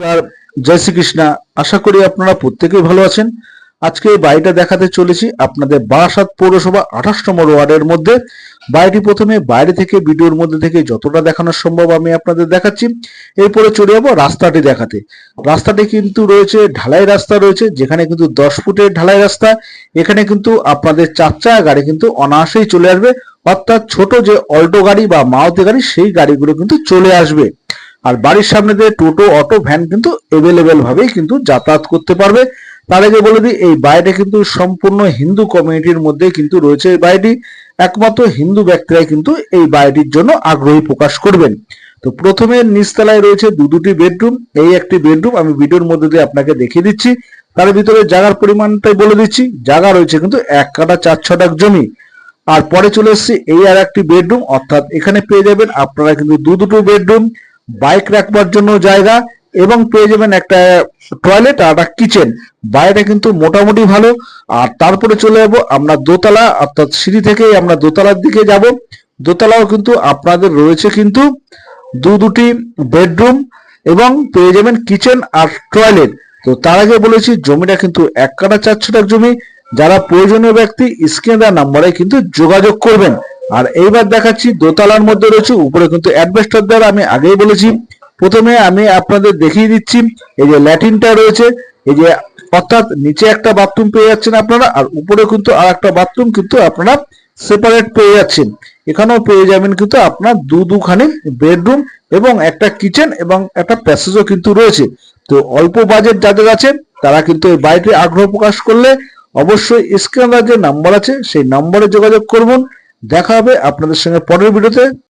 নমস্কার, জয় শ্রীকৃষ্ণ। আশা করি আপনারা প্রত্যেকেই ভালো আছেন। আজকে এই বাড়িটা দেখাতে চলেছি আপনাদের বারাসাত পৌরসভা 28 নম্বর ওয়ার্ডের মধ্যে। বাড়িটি প্রথমে বাইরে থেকে ভিডিওর মধ্যে থেকে যতটা দেখানো সম্ভব আমি আপনাদের দেখাচ্ছি। এরপরে চলে যাবো রাস্তাটি দেখাতে। রাস্তাটি কিন্তু রয়েছে ঢালাই রাস্তা রয়েছে, যেখানে কিন্তু 10 ফুটের ঢালাই রাস্তা। এখানে কিন্তু আপনাদের 4 চাকা গাড়ি কিন্তু অনায়াসেই চলে আসবে, অর্থাৎ ছোট যে অল্টো গাড়ি বা মারুতি গাড়ি সেই গাড়িগুলো কিন্তু চলে আসবে। আর বাড়ির সামনে দিয়ে টোটো, অটো, ভ্যান কিন্তু এভেলেবেল ভাবেই কিন্তু যাতায়াত করতে পারবে। তার আগে বলে দিই, এই বাড়িটা কিন্তু সম্পূর্ণ হিন্দু কমিউনিটির মধ্যে কিন্তু রয়েছে। এই বাড়িটি একমাত্র হিন্দু ব্যক্তিরাই কিন্তু এই বাড়িটির জন্য আগ্রহী প্রকাশ করবেন। তো প্রথমে নিচতলায় রয়েছে দুটি বেডরুম। এই একটি বেডরুম আমি ভিডিওর মধ্যে দিয়ে আপনাকে দেখিয়ে দিচ্ছি। তার ভিতরে জায়গার পরিমাণটাই বলে দিচ্ছি। জায়গা রয়েছে কিন্তু 1 কাঠা 4 ছটাক জমি। আর পরে চলে এসেছি এই আর একটি বেডরুম, অর্থাৎ এখানে পেয়ে যাবেন আপনারা কিন্তু দুটো বেডরুম, বাইক রাখবার জন্য জায়গা এবং পেয়ে যাবেন একটা টয়লেট আর একটা কিচেন। বাড়িটা কিন্তু মোটামুটি ভালো। আর তারপরে চলে যাবো আমরা দোতলা, অর্থাৎ সিঁড়ি থেকেই আমরা দোতলার দিকে যাব। দোতলাও কিন্তু আপনাদের রয়েছে কিন্তু দুটি বেডরুম এবং পেয়ে যাবেন কিচেন আর টয়লেট। তো তার আগে বলেছি জমিটা কিন্তু 1 কাঠা 4 ছটাক জমি। যারা প্রয়োজনীয় ব্যক্তি স্ক্রিনে দেওয়া নাম্বারে কিন্তু যোগাযোগ করবেন। আর এইবার দেখাচ্ছি দোতলার মধ্যে রয়েছে, উপরে কিন্তু অ্যাডভেস্টার দেওয়া আমি আগেই বলেছি। প্রথমে আমি আপনাদের দেখিয়ে দিচ্ছি, এই যে ল্যাট্রিনটা রয়েছে, এই যে অর্থাৎ নিচে একটা বাথরুম পেয়ে যাচ্ছেন আপনারা, আর উপরে কিন্তু আর একটা বাথরুম কিন্তু আপনারা সেপারেট পেয়ে যাচ্ছেন। এখানেও পেয়ে যাবেন কিন্তু আপনার দুখানি বেডরুম এবং একটা কিচেন এবং একটা প্যাসেজও কিন্তু রয়েছে। তো অল্প বাজেট যাদের আছে তারা কিন্তু এই বাড়িতে আগ্রহ প্রকাশ করলে অবশ্যই স্ক্রিনে যে নাম্বার আছে সেই নম্বরে যোগাযোগ করবেন। দেখা হবে আপনাদের সঙ্গে পরের ভিডিওতে।